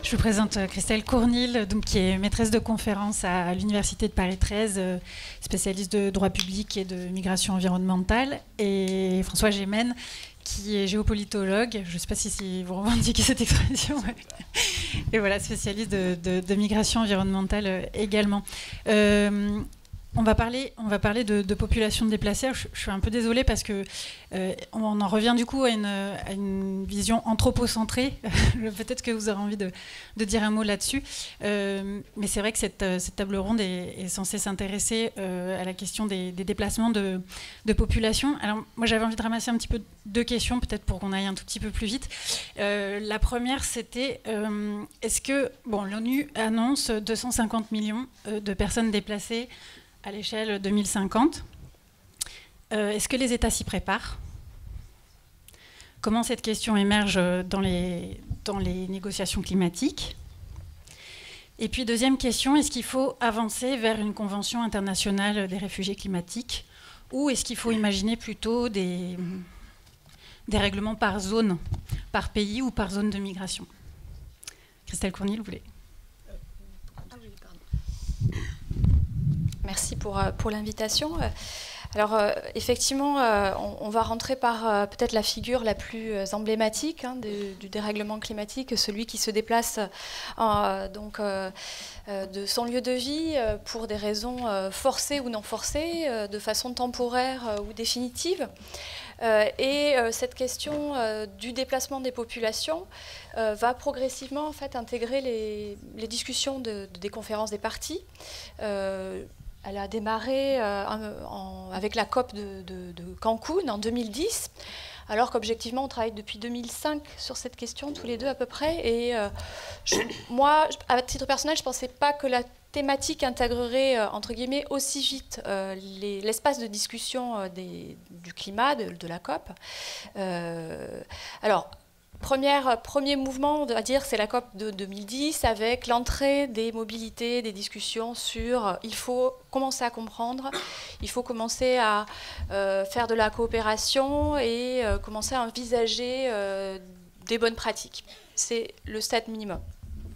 Je vous présente Christelle Cournil, donc, qui est maîtresse de conférence à l'Université de Paris 13, spécialiste de droit public et de migration environnementale, et François Gémen, qui est géopolitologue. Je ne sais pas si vous revendiquez cette expression. Ouais. Et voilà, spécialiste de migration environnementale également. On va parler de population déplacée. Je suis un peu désolée parce que on en revient du coup à une vision anthropocentrée. Peut-être que vous aurez envie de dire un mot là-dessus. Mais c'est vrai que cette table ronde est censée s'intéresser à la question des déplacements de population. Alors moi j'avais envie de ramasser un petit peu deux questions, peut-être pour qu'on aille un tout petit peu plus vite. La première, c'était est-ce que l'ONU annonce 250 millions de personnes déplacées à l'échelle 2050. Est-ce que les États s'y préparent? Comment cette question émerge dans les négociations climatiques? Et puis deuxième question, est-ce qu'il faut avancer vers une convention internationale des réfugiés climatiques, ou est-ce qu'il faut imaginer plutôt des règlements par zone, par pays ou par zone de migration? Christelle Cournil, vous voulez? Merci pour l'invitation. Alors, effectivement, on va rentrer par peut-être la figure la plus emblématique du dérèglement climatique, celui qui se déplace de son lieu de vie pour des raisons forcées ou non forcées, de façon temporaire ou définitive. Cette question du déplacement des populations va progressivement en fait, intégrer les discussions des conférences des parties. Elle a démarré avec la COP de Cancun en 2010, alors qu'objectivement, on travaille depuis 2005 sur cette question, tous les deux à peu près. Et moi, à titre personnel, je ne pensais pas que la thématique intégrerait, entre guillemets, aussi vite l'espace de discussion du climat, de la COP. Alors, premier mouvement, on va dire, c'est la COP de 2010 avec l'entrée des mobilités, des discussions sur il faut commencer à comprendre, il faut commencer à faire de la coopération et commencer à envisager des bonnes pratiques. C'est le stade minimum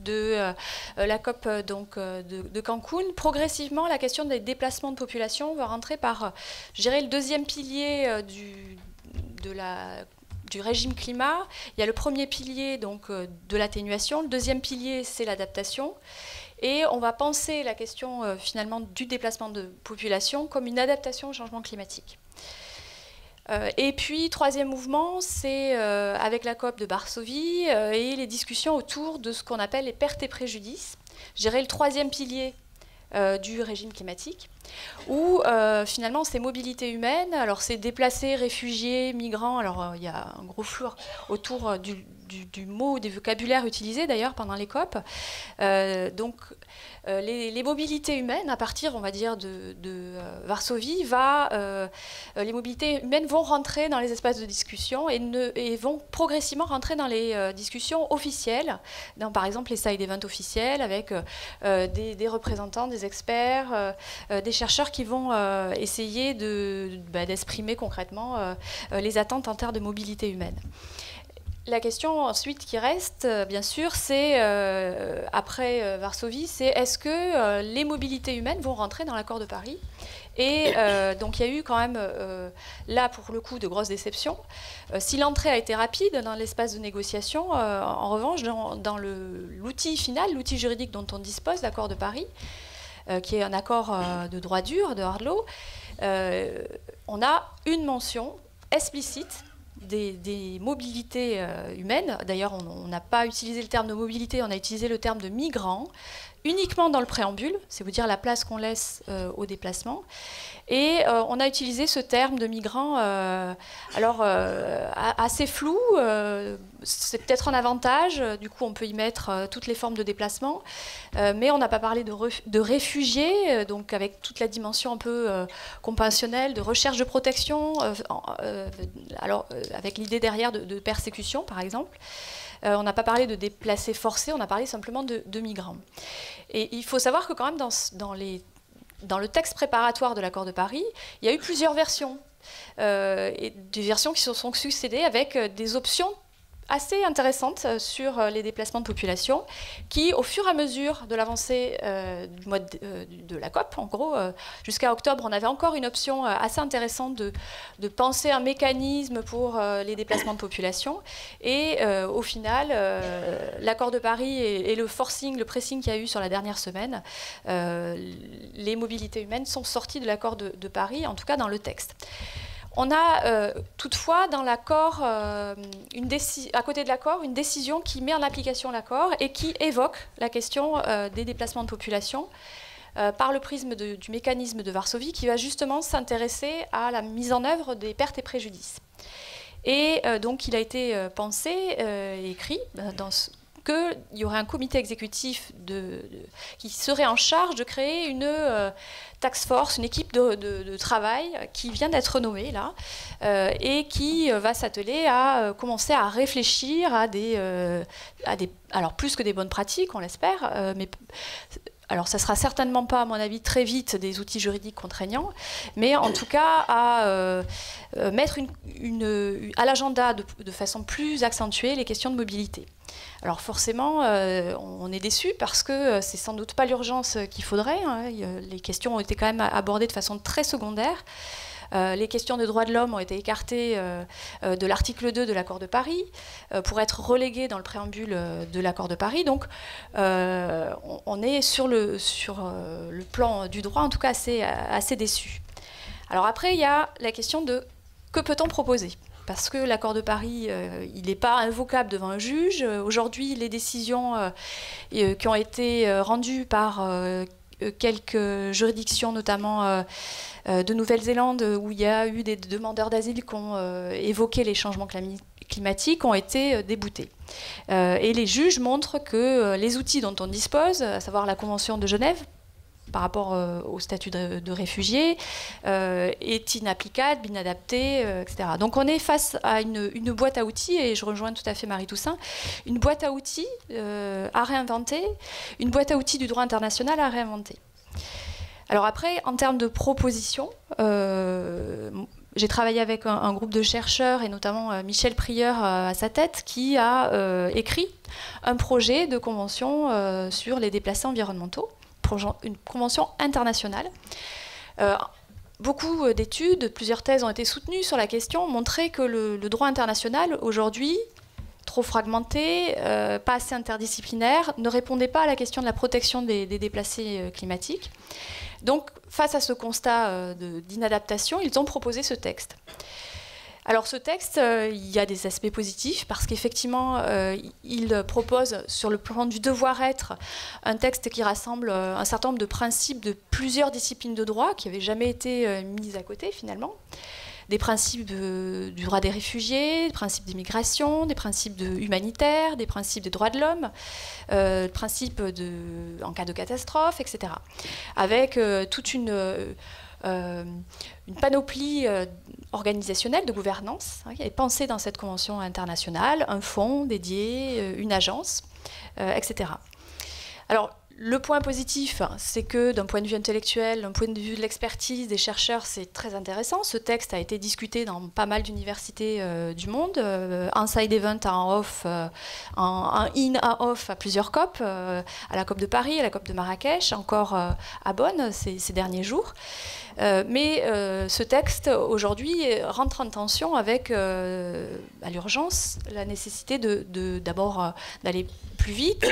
de la COP de Cancun. Progressivement, la question des déplacements de population va rentrer par, je dirais, le deuxième pilier du régime climat. Il y a le premier pilier donc, de l'atténuation, le deuxième pilier c'est l'adaptation, et on va penser la question finalement du déplacement de population comme une adaptation au changement climatique. Et puis troisième mouvement, c'est avec la COP de Varsovie et les discussions autour de ce qu'on appelle les pertes et préjudices. Je dirais le troisième pilier du régime climatique, où finalement ces mobilités humaines, alors c'est déplacés, réfugiés, migrants, alors il y a un gros flou autour du mot, des vocabulaires utilisés d'ailleurs pendant les COP. Les mobilités humaines, à partir, on va dire, de Varsovie, les mobilités humaines vont rentrer dans les espaces de discussion et vont progressivement rentrer dans les discussions officielles, dans par exemple les side events officiels, avec des représentants, des experts, des chercheurs qui vont essayer d'exprimer concrètement les attentes en termes de mobilité humaine. La question ensuite qui reste, bien sûr, c'est, après Varsovie, c'est est-ce que les mobilités humaines vont rentrer dans l'accord de Paris? Et donc il y a eu quand même, là pour le coup, de grosses déceptions. Si l'entrée a été rapide dans l'espace de négociation, en revanche, dans l'outil final, l'outil juridique dont on dispose, l'accord de Paris, qui est un accord de droit dur, de hard law, on a une mention explicite des mobilités humaines. D'ailleurs, on n'a pas utilisé le terme de mobilité, on a utilisé le terme de migrants, uniquement dans le préambule, c'est vous dire la place qu'on laisse au déplacement. Et on a utilisé ce terme de migrants, assez flou, c'est peut-être un avantage, du coup on peut y mettre toutes les formes de déplacement, mais on n'a pas parlé de réfugiés, donc avec toute la dimension un peu compassionnelle, de recherche de protection, avec l'idée derrière de persécution par exemple. On n'a pas parlé de déplacés forcés, on a parlé simplement de migrants. Et il faut savoir que quand même dans le texte préparatoire de l'accord de Paris, il y a eu plusieurs versions, et des versions qui se sont succédées avec des options assez intéressante sur les déplacements de population qui, au fur et à mesure de l'avancée du mois de la COP, en gros, jusqu'à octobre, on avait encore une option assez intéressante de penser un mécanisme pour les déplacements de population. Et au final, l'accord de Paris et le forcing, le pressing qu'il y a eu sur la dernière semaine, les mobilités humaines sont sorties de l'accord de Paris, en tout cas dans le texte. On a toutefois dans l'accord, à côté de l'accord, une décision qui met en application l'accord et qui évoque la question des déplacements de population par le prisme du mécanisme de Varsovie qui va justement s'intéresser à la mise en œuvre des pertes et préjudices. Et donc il a été pensé et écrit qu'il y aurait un comité exécutif qui serait en charge de créer une task force, une équipe de travail qui vient d'être nommée là, et qui va s'atteler à commencer à réfléchir à des alors plus que des bonnes pratiques, on l'espère, mais alors, ça ne sera certainement pas, à mon avis, très vite des outils juridiques contraignants, mais en tout cas à mettre à l'agenda de façon plus accentuée les questions de mobilité. Alors forcément, on est déçus parce que c'est sans doute pas l'urgence qu'il faudrait. Hein. Les questions ont été quand même abordées de façon très secondaire. Les questions de droits de l'homme ont été écartées de l'article 2 de l'accord de Paris pour être reléguées dans le préambule de l'accord de Paris. Donc on est sur le plan du droit, en tout cas assez déçu. Alors après, il y a la question de que peut-on proposer ? Parce que l'accord de Paris, il n'est pas invocable devant un juge. Aujourd'hui, les décisions qui ont été rendues par quelques juridictions, notamment de Nouvelle-Zélande, où il y a eu des demandeurs d'asile qui ont évoqué les changements climatiques, ont été déboutés. Et les juges montrent que les outils dont on dispose, à savoir la Convention de Genève, par rapport au statut de réfugié, est inapplicable, inadapté, etc. Donc on est face à une boîte à outils, et je rejoins tout à fait Marie Toussaint, une boîte à outils à réinventer, une boîte à outils du droit international à réinventer. Alors après, en termes de propositions, j'ai travaillé avec un groupe de chercheurs, et notamment Michel Prieur à sa tête, qui a écrit un projet de convention sur les déplacés environnementaux, une convention internationale. Beaucoup d'études, plusieurs thèses ont été soutenues sur la question, montraient que le droit international, aujourd'hui, trop fragmenté, pas assez interdisciplinaire, ne répondait pas à la question de la protection des déplacés climatiques. Donc, face à ce constat d'inadaptation, ils ont proposé ce texte. Alors ce texte, il y a des aspects positifs parce qu'effectivement, il propose sur le plan du devoir-être un texte qui rassemble un certain nombre de principes de plusieurs disciplines de droit qui n'avaient jamais été mises à côté finalement. Des principes du droit des réfugiés, des principes d'immigration, des principes humanitaires, des principes des droits de l'homme, principes en cas de catastrophe, etc. Avec toute une panoplie organisationnelle de gouvernance qui est pensée dans cette convention internationale, un fonds dédié, une agence, etc. Alors, le point positif, c'est que d'un point de vue intellectuel, d'un point de vue de l'expertise des chercheurs, c'est très intéressant. Ce texte a été discuté dans pas mal d'universités du monde, en side event, en off, en in, en off à plusieurs COP, à la COP de Paris, à la COP de Marrakech, encore à Bonn ces derniers jours. Mais ce texte, aujourd'hui, rentre en tension avec, à l'urgence, la nécessité d'abord d'aller plus vite.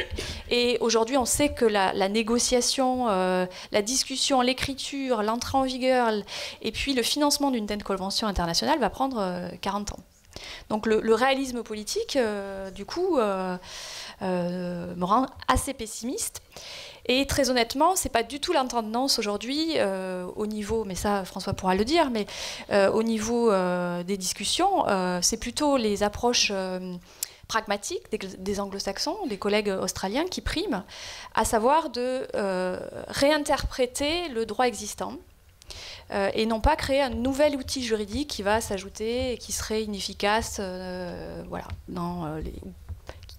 Et aujourd'hui, on sait que la négociation, la discussion, l'écriture, l'entrée en vigueur et puis le financement d'une telle convention internationale va prendre 40 ans. Donc le réalisme politique, du coup, me rend assez pessimiste. Et très honnêtement, ce n'est pas du tout l'intendance aujourd'hui au niveau, mais ça François pourra le dire, mais au niveau des discussions, c'est plutôt les approches pragmatiques des anglo-saxons, des collègues australiens qui priment, à savoir de réinterpréter le droit existant et non pas créer un nouvel outil juridique qui va s'ajouter et qui serait inefficace, voilà,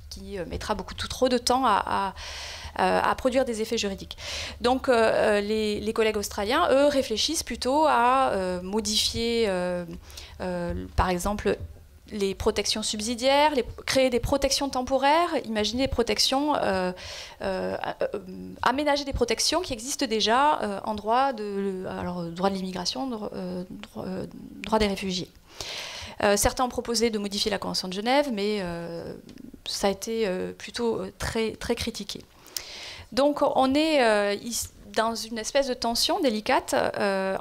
qui mettra beaucoup trop de temps à produire des effets juridiques. Donc les collègues australiens, eux, réfléchissent plutôt à modifier, par exemple, les protections subsidiaires, créer des protections temporaires, imaginer des protections, aménager des protections qui existent déjà en droit droit de l'immigration, droit des réfugiés. Certains ont proposé de modifier la Convention de Genève, mais ça a été plutôt très, très critiqué. Donc on est dans une espèce de tension délicate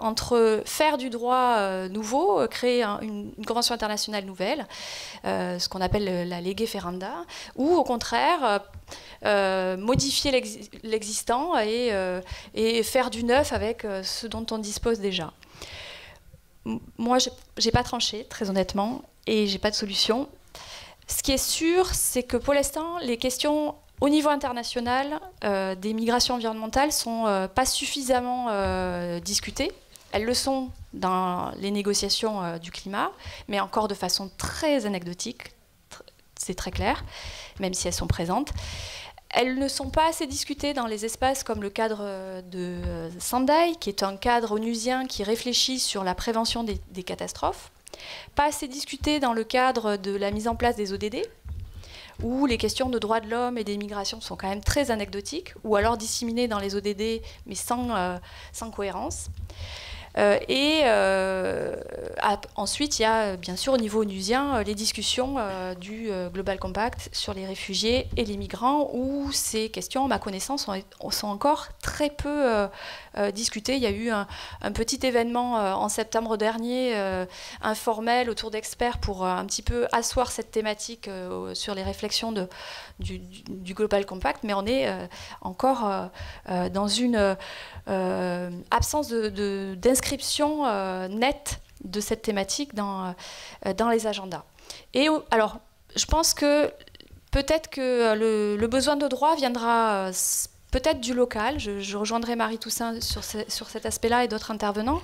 entre faire du droit nouveau, créer une convention internationale nouvelle, ce qu'on appelle la lege ferenda, ou au contraire modifier l'existant et faire du neuf avec ce dont on dispose déjà. Moi, j'ai pas tranché, très honnêtement, et j'ai pas de solution. Ce qui est sûr, c'est que pour l'instant, les questions au niveau international des migrations environnementales sont pas suffisamment discutées. Elles le sont dans les négociations du climat, mais encore de façon très anecdotique, c'est très clair, même si elles sont présentes. Elles ne sont pas assez discutées dans les espaces comme le cadre de Sendai, qui est un cadre onusien qui réfléchit sur la prévention des catastrophes. Pas assez discutées dans le cadre de la mise en place des ODD, où les questions de droits de l'homme et des migrations sont quand même très anecdotiques, ou alors disséminées dans les ODD, mais sans cohérence. Ensuite, il y a bien sûr au niveau onusien les discussions du Global Compact sur les réfugiés et les migrants, où ces questions, à ma connaissance, sont encore très peu discutées. Il y a eu un petit événement en septembre dernier, informel, autour d'experts pour un petit peu asseoir cette thématique sur les réflexions du Global Compact, mais on est encore dans une absence d'inscription nette de cette thématique dans les agendas. Et alors, je pense que peut-être que le besoin de droit viendra peut-être du local. Je rejoindrai Marie Toussaint sur cet aspect-là et d'autres intervenants.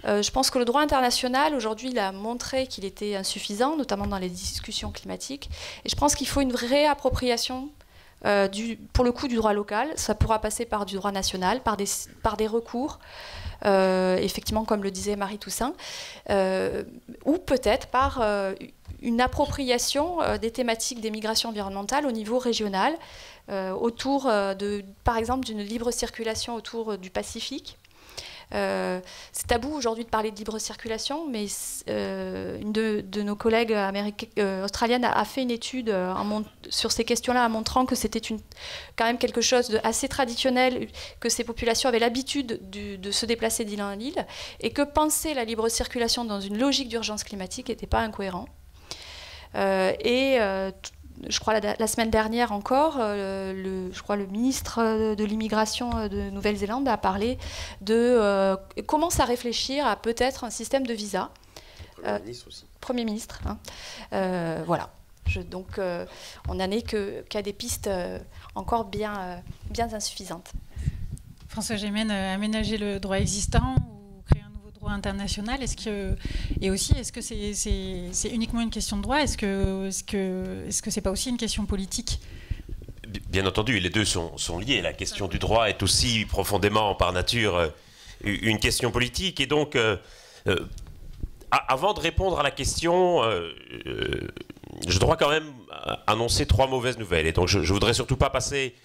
Je pense que le droit international, aujourd'hui, il a montré qu'il était insuffisant, notamment dans les discussions climatiques. Et je pense qu'il faut une vraie appropriation pour le coup du droit local. Ça pourra passer par du droit national, par des recours, effectivement, comme le disait Marie Toussaint, ou peut-être par une appropriation des thématiques des migrations environnementales au niveau régional, autour par exemple, d'une libre circulation autour du Pacifique. C'est tabou aujourd'hui de parler de libre circulation, mais une de nos collègues australiennes a fait une étude sur ces questions-là, en montrant que c'était quand même quelque chose d'assez traditionnel, que ces populations avaient l'habitude de se déplacer d'île en île, et que penser la libre circulation dans une logique d'urgence climatique n'était pas incohérent. Je crois la semaine dernière encore, le ministre de l'immigration de Nouvelle-Zélande a parlé commence à réfléchir à peut-être un système de visa. Premier ministre aussi. Premier ministre, hein. Voilà. Donc on n'en est qu'à des pistes encore bien insuffisantes. François Gémen, aménager le droit existant ou créer un nouveau droit international, est-ce que c'est uniquement une question de droit? Est-ce que c'est pas aussi une question politique? Bien entendu, les deux sont liés. La question du droit est aussi profondément, par nature, une question politique. Et donc, avant de répondre à la question, je dois quand même annoncer 3 mauvaises nouvelles. Et donc, je voudrais surtout pas passer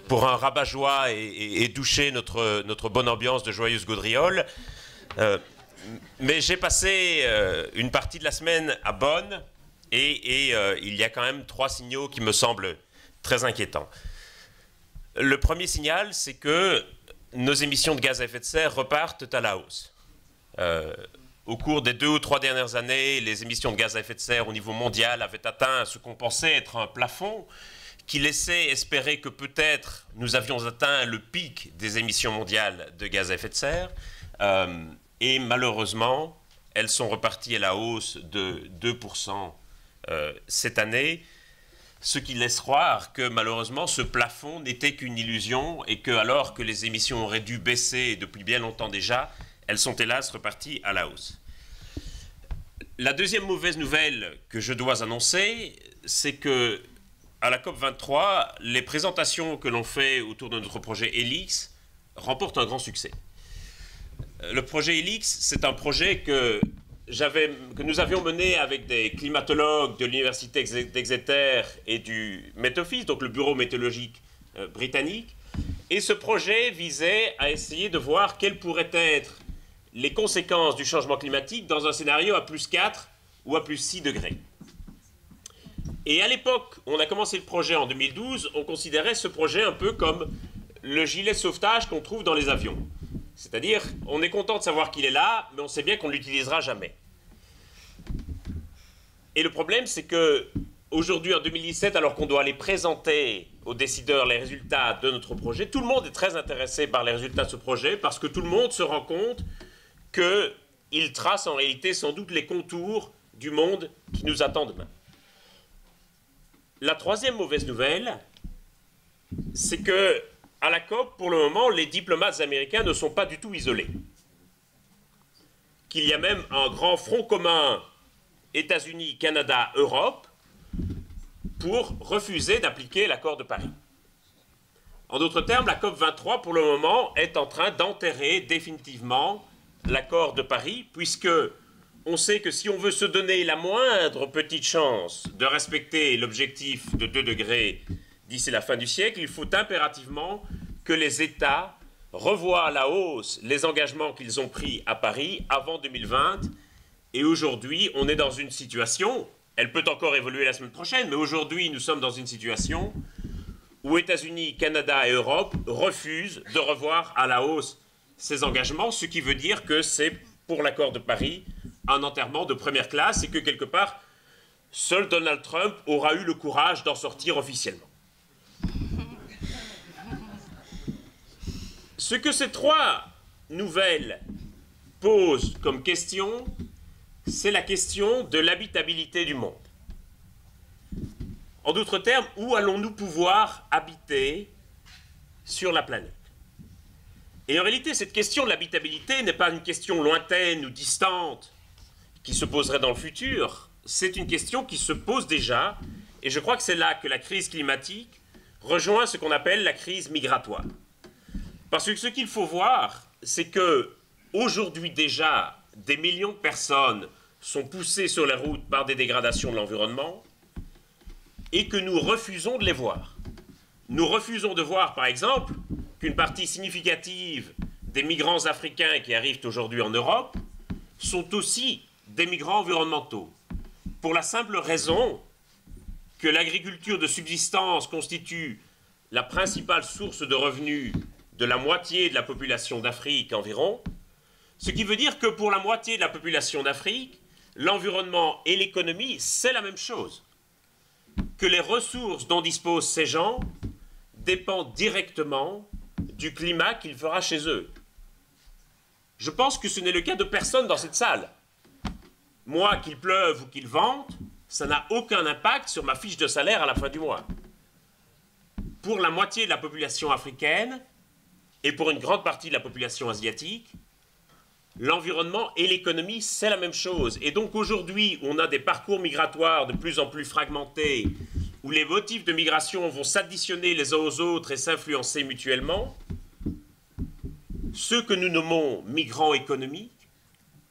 pour un rabat-joie et doucher notre bonne ambiance de joyeuse gaudriole. Mais j'ai passé une partie de la semaine à Bonn et il y a quand même 3 signaux qui me semblent très inquiétants. Le premier signal, c'est que nos émissions de gaz à effet de serre repartent à la hausse. Au cours des 2 ou 3 dernières années, les émissions de gaz à effet de serre au niveau mondial avaient atteint ce qu'on pensait être un plafond qui laissait espérer que peut-être nous avions atteint le pic des émissions mondiales de gaz à effet de serre. Et malheureusement, elles sont reparties à la hausse de 2% cette année, ce qui laisse croire que malheureusement ce plafond n'était qu'une illusion et que alors que les émissions auraient dû baisser depuis bien longtemps déjà, elles sont hélas reparties à la hausse. La deuxième mauvaise nouvelle que je dois annoncer, c'est que à la COP23, les présentations que l'on fait autour de notre projet que nous avions mené avec des climatologues de l'université d'Exeter et du Met Office, donc le bureau météorologique britannique. Et ce projet visait à essayer de voir quelles pourraient être les conséquences du changement climatique dans un scénario à plus 4 ou à plus 6 degrés. Et à l'époque, on a commencé le projet en 2012, on considérait ce projet un peu comme le gilet de sauvetage qu'on trouve dans les avions. C'est-à-dire, on est content de savoir qu'il est là, mais on sait bien qu'on ne l'utilisera jamais. Et le problème, c'est que aujourd'hui, en 2017, alors qu'on doit aller présenter aux décideurs les résultats de notre projet, tout le monde est très intéressé par les résultats de ce projet, parce que tout le monde se rend compte qu'il trace en réalité sans doute les contours du monde qui nous attend demain. La troisième mauvaise nouvelle, c'est que à la COP, pour le moment, les diplomates américains ne sont pas du tout isolés. Qu'il y a même un grand front commun États-Unis, Canada, Europe pour refuser d'appliquer l'accord de Paris. En d'autres termes, la COP 23, pour le moment, est en train d'enterrer définitivement l'accord de Paris, puisque on sait que si on veut se donner la moindre petite chance de respecter l'objectif de 2 degrés d'ici la fin du siècle, il faut impérativement que les États revoient à la hausse les engagements qu'ils ont pris à Paris avant 2020. Et aujourd'hui, on est dans une situation, elle peut encore évoluer la semaine prochaine, mais aujourd'hui, nous sommes dans une situation où États-Unis, Canada et Europe refusent de revoir à la hausse ces engagements, ce qui veut dire que c'est pour l'accord de Paris un enterrement de première classe et que quelque part, seul Donald Trump aura eu le courage d'en sortir officiellement. Ce que ces 3 nouvelles posent comme question, c'est la question de l'habitabilité du monde. En d'autres termes, où allons-nous pouvoir habiter sur la planète? Et en réalité, cette question de l'habitabilité n'est pas une question lointaine ou distante qui se poserait dans le futur, c'est une question qui se pose déjà, et je crois que c'est là que la crise climatique rejoint ce qu'on appelle la crise migratoire. Parce que ce qu'il faut voir, c'est que aujourd'hui déjà, des millions de personnes sont poussées sur les routes par des dégradations de l'environnement et que nous refusons de les voir. Nous refusons de voir, par exemple, qu'une partie significative des migrants africains qui arrivent aujourd'hui en Europe sont aussi des migrants environnementaux, pour la simple raison que l'agriculture de subsistance constitue la principale source de revenus de la moitié de la population d'Afrique environ, ce qui veut dire que pour la moitié de la population d'Afrique, l'environnement et l'économie, c'est la même chose. Que les ressources dont disposent ces gens dépendent directement du climat qu'il fera chez eux. Je pense que ce n'est le cas de personne dans cette salle. Moi, qu'il pleuve ou qu'il vente, ça n'a aucun impact sur ma fiche de salaire à la fin du mois. Pour la moitié de la population africaine et pour une grande partie de la population asiatique, l'environnement et l'économie, c'est la même chose. Et donc aujourd'hui, on a des parcours migratoires de plus en plus fragmentés, où les motifs de migration vont s'additionner les uns aux autres et s'influencer mutuellement. Ceux que nous nommons migrants économiques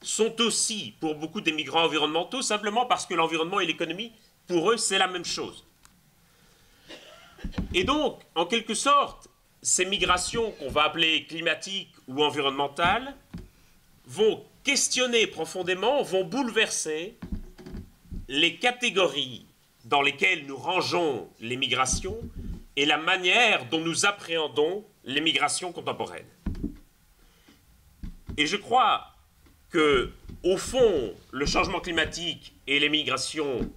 sont aussi, pour beaucoup des migrants environnementaux, simplement parce que l'environnement et l'économie, pour eux, c'est la même chose. Et donc, en quelque sorte, ces migrations qu'on va appeler climatiques ou environnementales vont questionner profondément, vont bouleverser les catégories dans lesquelles nous rangeons les migrations et la manière dont nous appréhendons les migrations contemporaines. Et je crois que, au fond, le changement climatique et les migrations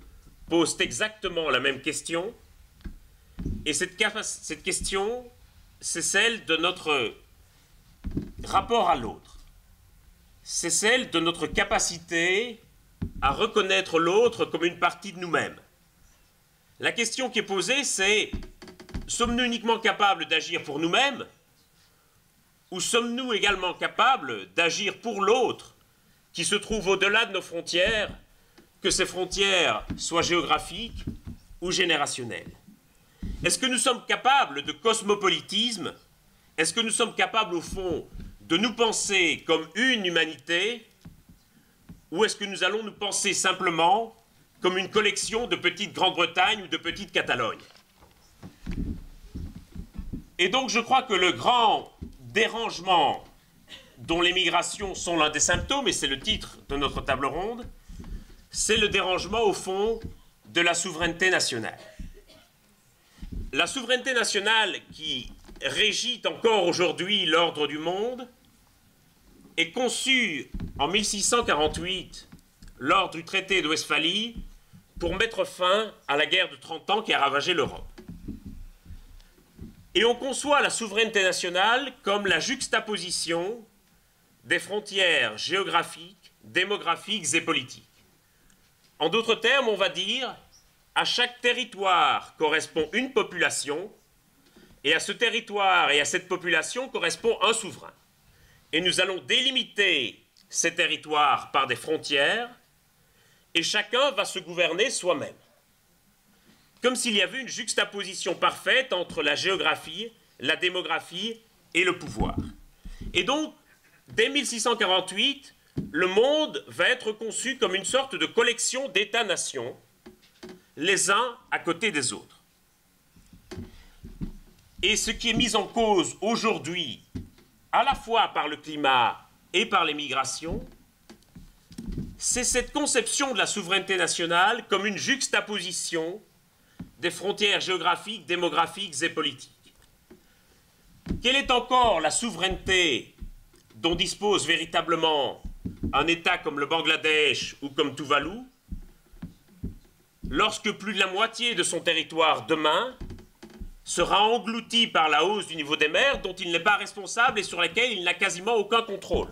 posent exactement la même question. Et cette question, c'est celle de notre rapport à l'autre. C'est celle de notre capacité à reconnaître l'autre comme une partie de nous-mêmes. La question qui est posée, c'est: sommes-nous uniquement capables d'agir pour nous-mêmes, ou sommes-nous également capables d'agir pour l'autre qui se trouve au-delà de nos frontières, que ces frontières soient géographiques ou générationnelles? Est-ce que nous sommes capables de cosmopolitisme? Est-ce que nous sommes capables, au fond, de nous penser comme une humanité, ou est-ce que nous allons nous penser simplement comme une collection de petites Grande-Bretagne ou de petites Catalogne? Et donc je crois que le grand dérangement dont les migrations sont l'un des symptômes, et c'est le titre de notre table ronde, c'est le dérangement au fond de la souveraineté nationale. La souveraineté nationale qui régit encore aujourd'hui l'ordre du monde est conçue en 1648 lors du traité de Westphalie pour mettre fin à la guerre de 30 ans qui a ravagé l'Europe. Et on conçoit la souveraineté nationale comme la juxtaposition des frontières géographiques, démographiques et politiques. En d'autres termes, on va dire, à chaque territoire correspond une population, et à ce territoire et à cette population correspond un souverain. Et nous allons délimiter ces territoires par des frontières, et chacun va se gouverner soi-même. Comme s'il y avait une juxtaposition parfaite entre la géographie, la démographie et le pouvoir. Et donc, dès 1648, le monde va être conçu comme une sorte de collection d'États-nations, les uns à côté des autres. Et ce qui est mis en cause aujourd'hui, à la fois par le climat et par les migrations, c'est cette conception de la souveraineté nationale comme une juxtaposition des frontières géographiques, démographiques et politiques. Quelle est encore la souveraineté dont dispose véritablement un État comme le Bangladesh ou comme Tuvalu, lorsque plus de la moitié de son territoire demain sera englouti par la hausse du niveau des mers dont il n'est pas responsable et sur laquelle il n'a quasiment aucun contrôle?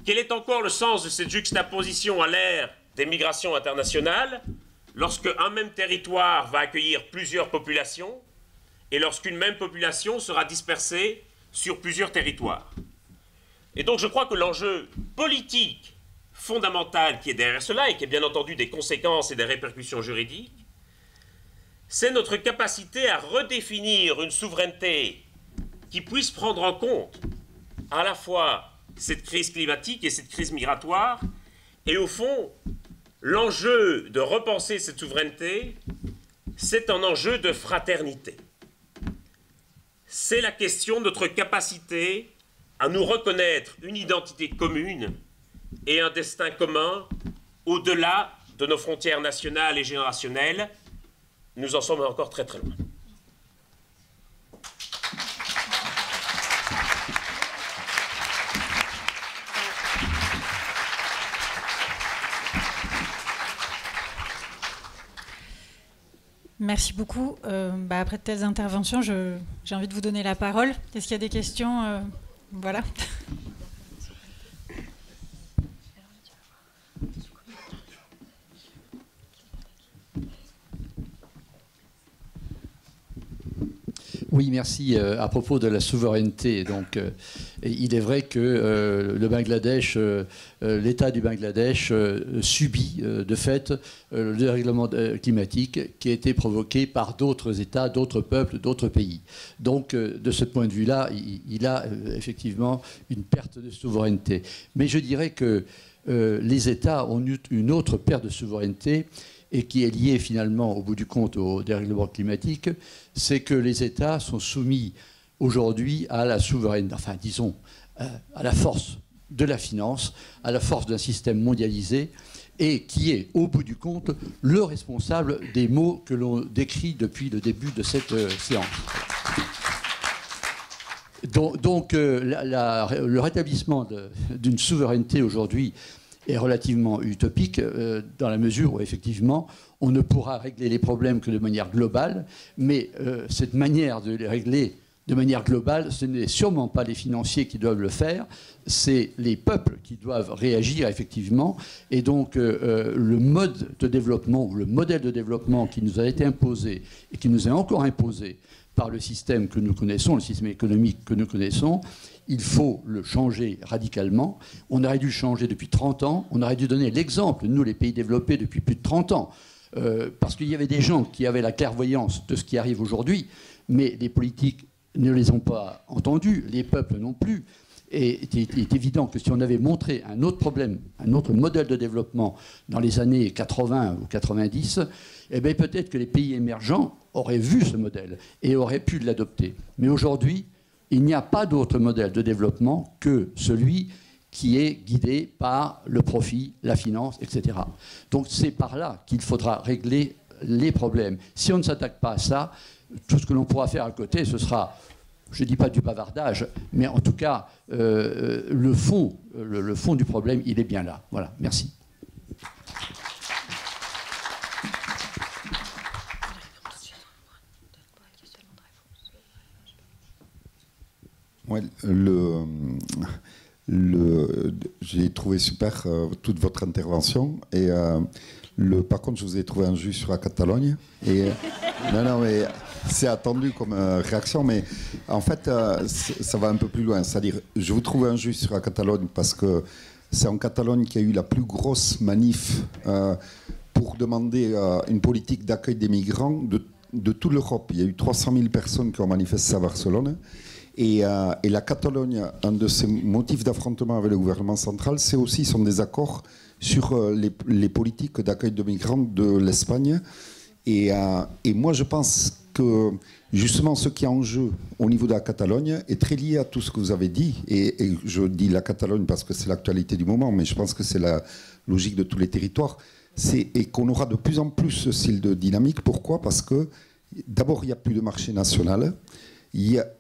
Quel est encore le sens de cette juxtaposition à l'ère des migrations internationales lorsque un même territoire va accueillir plusieurs populations et lorsqu'une même population sera dispersée sur plusieurs territoires? Et donc je crois que l'enjeu politique fondamental qui est derrière cela et qui est bien entendu des conséquences et des répercussions juridiques, c'est notre capacité à redéfinir une souveraineté qui puisse prendre en compte à la fois cette crise climatique et cette crise migratoire, et au fond, l'enjeu de repenser cette souveraineté, c'est un enjeu de fraternité. C'est la question de notre capacité à nous reconnaître une identité commune et un destin commun au-delà de nos frontières nationales et générationnelles. Nous en sommes encore très très loin. Merci beaucoup. Après de telles interventions, j'ai envie de vous donner la parole. Est-ce qu'il y a des questions? Voilà. Oui, merci. À propos de la souveraineté, donc, il est vrai que le Bangladesh, l'État du Bangladesh subit de fait le dérèglement climatique qui a été provoqué par d'autres États, d'autres peuples, d'autres pays. Donc, de ce point de vue-là, il a effectivement une perte de souveraineté. Mais je dirais que les États ont eu une autre perte de souveraineté, et qui est lié finalement, au bout du compte, au dérèglement climatique, c'est que les États sont soumis aujourd'hui à la souveraineté, enfin disons, à la force de la finance, à la force d'un système mondialisé, et qui est, au bout du compte, le responsable des maux que l'on décrit depuis le début de cette séance. Donc le rétablissement d'une souveraineté aujourd'hui est relativement utopique dans la mesure où, effectivement, on ne pourra régler les problèmes que de manière globale, mais cette manière de les régler de manière globale, ce n'est sûrement pas les financiers qui doivent le faire, c'est les peuples qui doivent réagir, effectivement, et donc le mode de développement, ou le modèle de développement qui nous a été imposé, et qui nous est encore imposé par le système que nous connaissons, le système économique que nous connaissons, il faut le changer radicalement. On aurait dû le changer depuis 30 ans. On aurait dû donner l'exemple, nous, les pays développés, depuis plus de 30 ans. Parce qu'il y avait des gens qui avaient la clairvoyance de ce qui arrive aujourd'hui, mais les politiques ne les ont pas entendus, les peuples non plus. est évident que si on avait montré un autre problème, un autre modèle de développement dans les années 80 ou 90, eh bien peut-être que les pays émergents auraient vu ce modèle et auraient pu l'adopter. Mais aujourd'hui, il n'y a pas d'autre modèle de développement que celui qui est guidé par le profit, la finance, etc. Donc c'est par là qu'il faudra régler les problèmes. Si on ne s'attaque pas à ça, tout ce que l'on pourra faire à côté, ce sera, je ne dis pas du bavardage, mais en tout cas, le fond du problème, il est bien là. Voilà, merci. Ouais, j'ai trouvé super toute votre intervention et par contre je vous ai trouvé injuste sur la Catalogne et non mais c'est attendu comme réaction, mais en fait ça va un peu plus loin, c'est-à-dire je vous trouve injuste sur la Catalogne parce que c'est en Catalogne qu'il y a eu la plus grosse manif pour demander une politique d'accueil des migrants de toute l'Europe. Il y a eu 300 000 personnes qui ont manifesté à Barcelone. Et la Catalogne, un de ses motifs d'affrontement avec le gouvernement central, c'est aussi son désaccord sur les politiques d'accueil de migrants de l'Espagne. Et moi, je pense que justement, ce qui est en jeu au niveau de la Catalogne est très lié à tout ce que vous avez dit. Et je dis la Catalogne parce que c'est l'actualité du moment, mais je pense que c'est la logique de tous les territoires. Et qu'on aura de plus en plus ce style de dynamique. Pourquoi ? Parce que d'abord, il n'y a plus de marché national.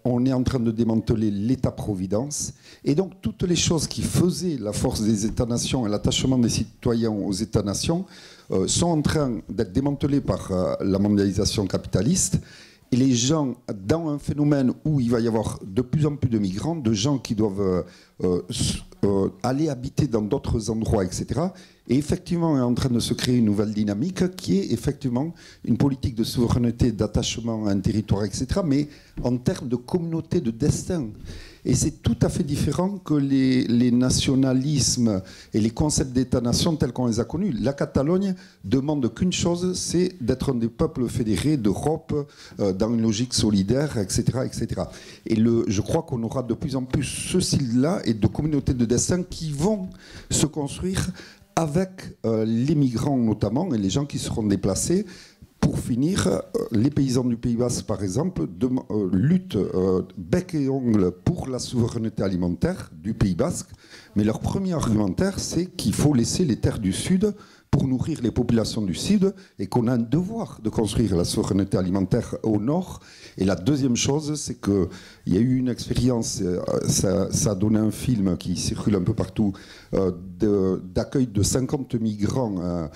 On est en train de démanteler l'État-providence. Et donc, toutes les choses qui faisaient la force des États-nations et l'attachement des citoyens aux États-nations sont en train d'être démantelées par la mondialisation capitaliste. Et les gens, dans un phénomène où il va y avoir de plus en plus de migrants, de gens qui doivent aller habiter dans d'autres endroits, etc., et effectivement, est en train de se créer une nouvelle dynamique qui est effectivement une politique de souveraineté, d'attachement à un territoire, etc., mais en termes de communauté, de destin. Et c'est tout à fait différent que les nationalismes et les concepts d'État-nation tels qu'on les a connus. La Catalogne demande qu'une chose, c'est d'être un des peuples fédérés d'Europe dans une logique solidaire, etc., etc. Et je crois qu'on aura de plus en plus ce style-là et de communautés de destin qui vont se construire avec les migrants notamment et les gens qui seront déplacés. Pour finir, les paysans du Pays Basque, par exemple, luttent bec et ongle pour la souveraineté alimentaire du Pays Basque, mais leur premier argumentaire, c'est qu'il faut laisser les terres du Sud pour nourrir les populations du Sud et qu'on a un devoir de construire la souveraineté alimentaire au Nord. Et la deuxième chose, c'est qu'il y a eu une expérience, ça a donné un film qui circule un peu partout, d'accueil de 50 migrants,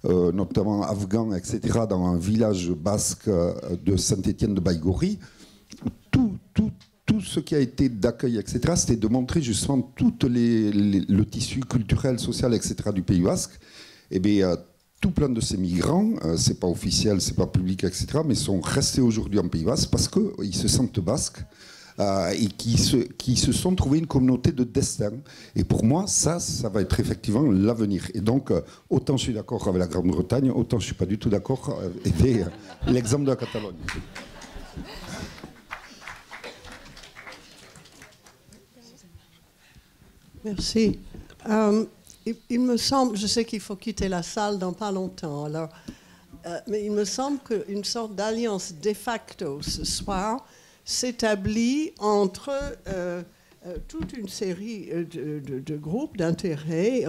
notamment afghans, etc., dans un village basque de Saint-Étienne de Baïgori. Tout ce qui a été d'accueil, etc., c'était de montrer justement tout le tissu culturel, social, etc., du Pays Basque. Eh bien, tout plein de ces migrants, c'est pas officiel, c'est pas public, etc., mais sont restés aujourd'hui en Pays Basque parce qu'ils se sentent basques et qui se sont trouvés une communauté de destin. Et pour moi, ça va être effectivement l'avenir. Et donc, autant je suis d'accord avec la Grande-Bretagne, autant je suis pas du tout d'accord avec l'exemple de la Catalogne. Merci. Il me semble, je sais qu'il faut quitter la salle dans pas longtemps, alors, mais il me semble qu'une sorte d'alliance de facto ce soir s'établit entre toute une série de groupes d'intérêt,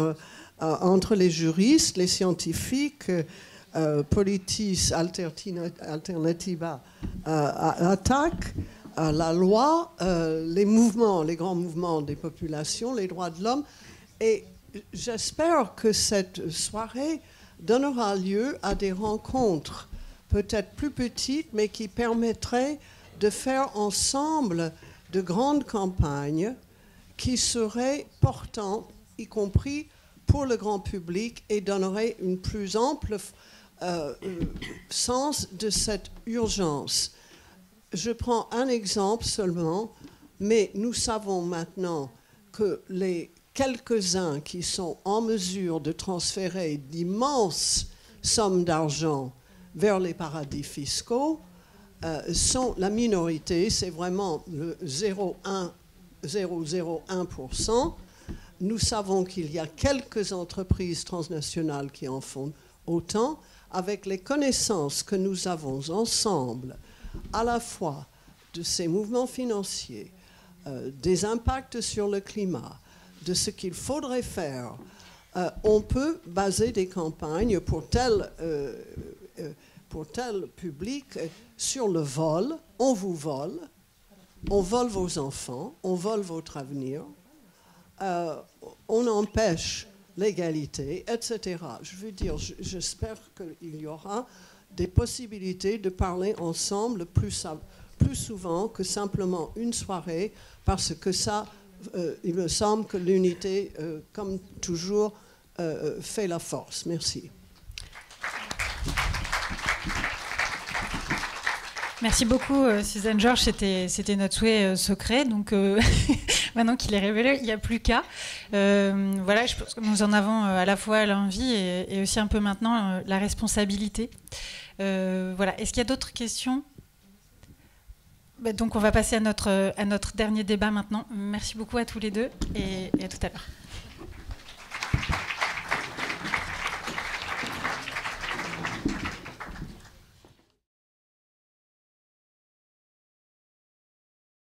entre les juristes, les scientifiques, Politis Alternativa Attac, la loi, les mouvements, les grands mouvements des populations, les droits de l'homme. Et j'espère que cette soirée donnera lieu à des rencontres peut-être plus petites, mais qui permettraient de faire ensemble de grandes campagnes qui seraient portantes, y compris pour le grand public, et donneraient un plus ample sens de cette urgence. Je prends un exemple seulement, mais nous savons maintenant que les quelques-uns qui sont en mesure de transférer d'immenses sommes d'argent vers les paradis fiscaux sont la minorité. C'est vraiment le 0,1 0,01%. Nous savons qu'il y a quelques entreprises transnationales qui en font autant. Avec les connaissances que nous avons ensemble, à la fois de ces mouvements financiers, des impacts sur le climat, de ce qu'il faudrait faire, on peut baser des campagnes pour tel public sur le vol. On vous vole, on vole vos enfants, on vole votre avenir, on empêche l'égalité, etc. Je veux dire, j'espère qu'il y aura des possibilités de parler ensemble plus souvent que simplement une soirée, parce que ça, il me semble que l'unité, comme toujours, fait la force. Merci. Merci beaucoup, Suzanne Georges. C'était notre souhait secret. Donc, maintenant qu'il est révélé, il n'y a plus qu'à. Voilà, je pense que nous en avons à la fois l'envie et aussi un peu maintenant la responsabilité. Voilà. Est-ce qu'il y a d'autres questions ? Donc, on va passer à notre dernier débat maintenant. Merci beaucoup à tous les deux et à tout à l'heure.